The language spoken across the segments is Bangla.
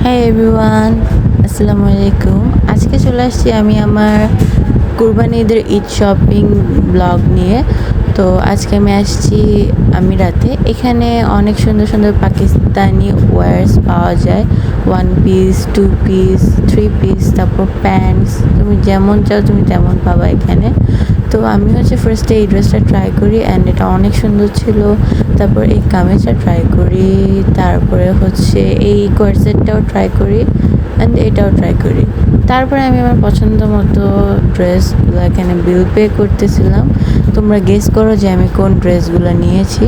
হাই এভরিওয়ান, আসসালামু আলাইকুম। আজকে চলে আসছি আমি আমার কুরবানি ঈদের ঈদ শপিং ব্লগ নিয়ে। তো আজকে আমি আসছি আমিরাতে। এখানে অনেক সুন্দর সুন্দর পাকিস্তানি ওয়্যার্স পাওয়া যায়, 1 পিস, 2 পিস, 3 পিস, তারপর প্যান্টস। তুমি যেমন চাও তুমি তেমন পাবা এখানে। তো আমি ফার্স্টে এই ড্রেসটা ট্রাই করি অ্যান্ড এটা অনেক সুন্দর ছিল। তারপর এই কামিজটা ট্রাই করি, তারপরে এই কোয়ারসেটটাও ট্রাই করি অ্যান্ড এটাও ট্রাই করি। তারপরে আমি আমার পছন্দ মতো ড্রেসগুলো এখানে বিল পে করতেছিলাম। তোমরা গেস করো যে আমি কোন ড্রেসগুলো নিয়েছি।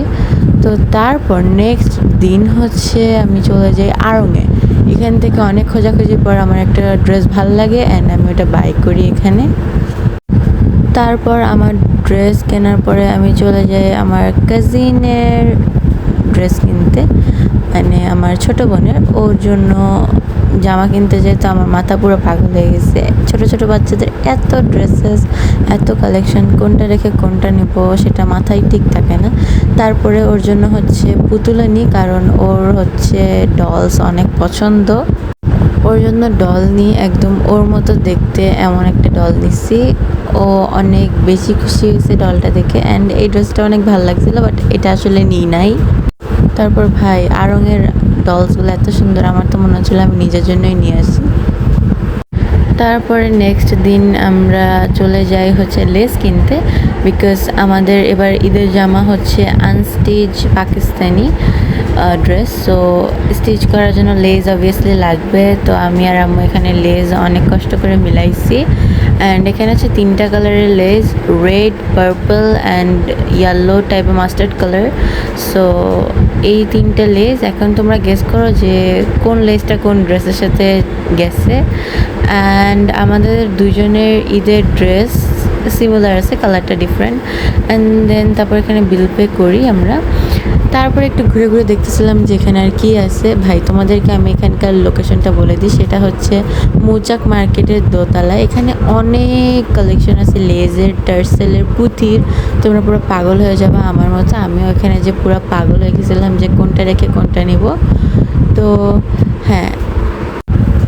তো তারপর নেক্সট দিন আমি চলে যাই আড়ংয়ে। এখান থেকে অনেক খোঁজাখুঁজির পর আমার একটা ড্রেস ভালো লাগে অ্যান্ড আমি ওটা বাই করি এখানে। তারপর আমার ড্রেস কেনার পরে আমি চলে যাই আমার কাজিনের ড্রেস কিনতে, মানে আমার ছোটো বোনের, ওর জন্য জামা কিনতে যাই। তো আমার মাথা পুরো পাগল হয়ে গেছে। ছোটো ছোটো বাচ্চাদের এত ড্রেসেস, এত কালেকশন, কোনটা রেখে কোনটা নেব সেটা মাথায় ঠিক থাকে না। তারপরে ওর জন্য পুতুলা নিই, কারণ ওর ডলস অনেক পছন্দ। ওর জন্য ডল নিই, একদম ওর মতো দেখতে এমন একটা ডল নিচ্ছি। ও অনেক বেশি খুশি হয়েছে ডলটা দেখে অ্যান্ড এই ড্রেসটা অনেক ভালো লাগছিলো, বাট এটা আসলে নিই নাই। তারপর ভাই আড়ংয়ের ডলসগুলো এত সুন্দর, আমার তো মনে হচ্ছিলো আমি নিজের জন্যই নিয়ে আসি। তারপরে নেক্সট দিন আমরা চলে যাই লেস কিনতে, বিকজ আমাদের এবার ঈদের জামা unstitch Pakistani dress. So stitch করার জন্য লেস অবভিয়াসলি লাগবে। তো আমি আর আম্মু এখানে লেস অনেক কষ্ট করে মিলাইছি অ্যান্ড এখানে 3টা কালারের less, red, purple and yellow টাইপের মাস্টার্ড কালার। সো এই 3টা লেস, এখন তোমরা গেস করো যে কোন লেসটা কোন ড্রেসের সাথে গেছে। অ্যান্ড আমাদের দুজনের ঈদের ড্রেস সিমিলার আছে, কালারটা ডিফারেন্ট। অ্যান্ড দেন তারপর এখানে বিল পে করি আমরা। তারপরে একটু ঘুরে ঘুরে দেখতেছিলাম যে এখানে আর কি আছে। ভাই তোমাদেরকে আমি এখানকার লোকেশনটা বলে দিই, সেটা মৌচাক মার্কেটের দোতলা। এখানে অনেক কালেকশন আছে লেজের, টার্সেলের, পুঁথির। তোমরা পুরো পাগল হয়ে যাবে আমার মতো। আমিও এখানে পুরো পাগল হয়ে গেছিলাম যে কোনটা রেখে কোনটা নিব। তো হ্যাঁ,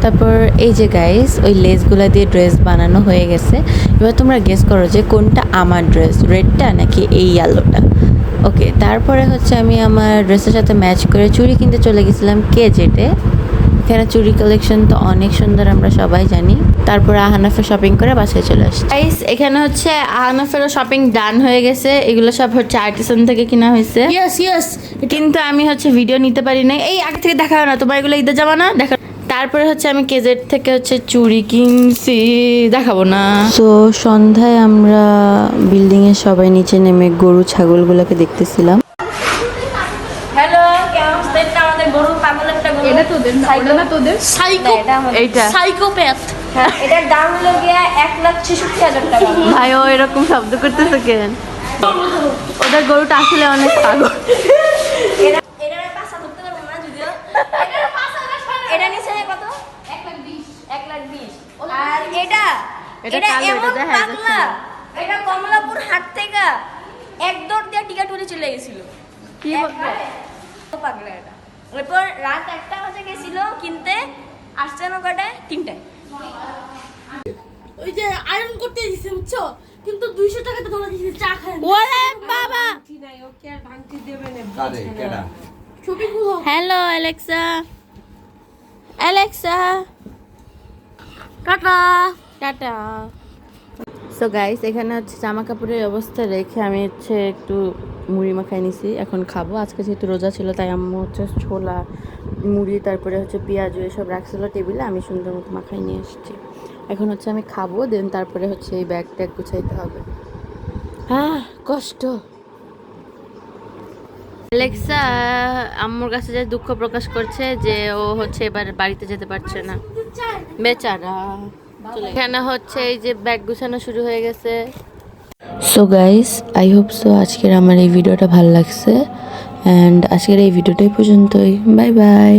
তারপর এই যে গাইস, ওই লেসগুলো দিয়ে ড্রেস বানানো হয়ে গেছে। এবার তোমরা গেস করো যে কোনটা আমার ড্রেস, রেডটা নাকি এই ইয়েলোটা। ওকে, তারপরে আমি আমার ড্রেসের সাথে ম্যাচ করে চুড়ি কিনতে চলে গেছিলাম কেজেটে। এখানে চুড়ি কালেকশন তো অনেক সুন্দর, আমরা সবাই জানি। তারপরে আহানাফে শপিং করে বাসায় চলে আসছি। গাইস, এখানে আহানাফেরও শপিং ডান হয়ে গেছে। এগুলো সব আর্টিসান থেকে কিনা হয়েছে। কিন্তু আমি ভিডিও নিতে পারি না। এই আগে থেকে দেখাও না, তোমার এগুলো ঈদের জামা না দেখা। তারপরে আমি কেজেট থেকে চুড়ি কিনছি, দেখাবো না। তো সন্ধ্যায় আমরা বিল্ডিংয়ের সবাই নিচে নেমে গরু ছাগলগুলোকে দেখতেছিলাম। হ্যালো, কেমন স্টেটটা আমাদের গরু পাগল একটা গরু। এটা তোদের না, ওটা না তোদের। সাইকো, এইটা সাইকোপ্যাথ। হ্যাঁ, এটার দাম হলো গিয়া 1,66,000 টাকা। ভাই ও এরকম শব্দ করতেছে কেন? ওদের গরুটা আসলে অনেক পাগল। এটার পাছা ধরতে পারবো না যদিও। এটার পাছা এটা নিচে কত? 1,20,000। আর এটা এমন পাগলা, এটা কমলাপুর হাট থেকে এক দৌড় দিয়ে টিকিট করে চলে গেছিল। কি পাগলা এটা। এরপর রাত 1টা বাজে গেছিল কিনতে, আসছে না কটায়? 3টায়। ওই যে আয়রন করতে দিছে বুঝছো, কিন্তু 200 টাকাতে ধরা দিছে চা খায়। ওরে বাবা, ওকে আর ভাঙতি দেবে না। আরে কেডা ছবি গুলো। Hello Alexa, Alexa tata tata. So guys, এখানে জামা কাপড়ের অবস্থা রেখে আমি একটু মুড়ি মাখাই নিছি, এখন খাবো। আজকে যেহেতু রোজা ছিল তাই আম্মু ছোলা, মুড়ি, তারপরে পেঁয়াজ এসব রাখছিল টেবিলে, আমি সুন্দর মতো মাখাই নিয়ে এসেছি। এখন আমি খাবো, দেন তারপরে এই ব্যাগ ট্যাগ গুছাইতে হবে। কষ্ট। অ্যালেক্সা আম্মুর কাছে যে দুঃখ প্রকাশ করছে যে ও এবার বাড়িতে যেতে পারছে না, বেচারা। এখানে এই যে ব্যাগ গুছানো শুরু হয়ে গেছে। So guys, I hope so আজকের আমার এই ভিডিওটা ভালো লাগছে অ্যান্ড আজকের এই ভিডিওটাই পর্যন্তই। Bye bye.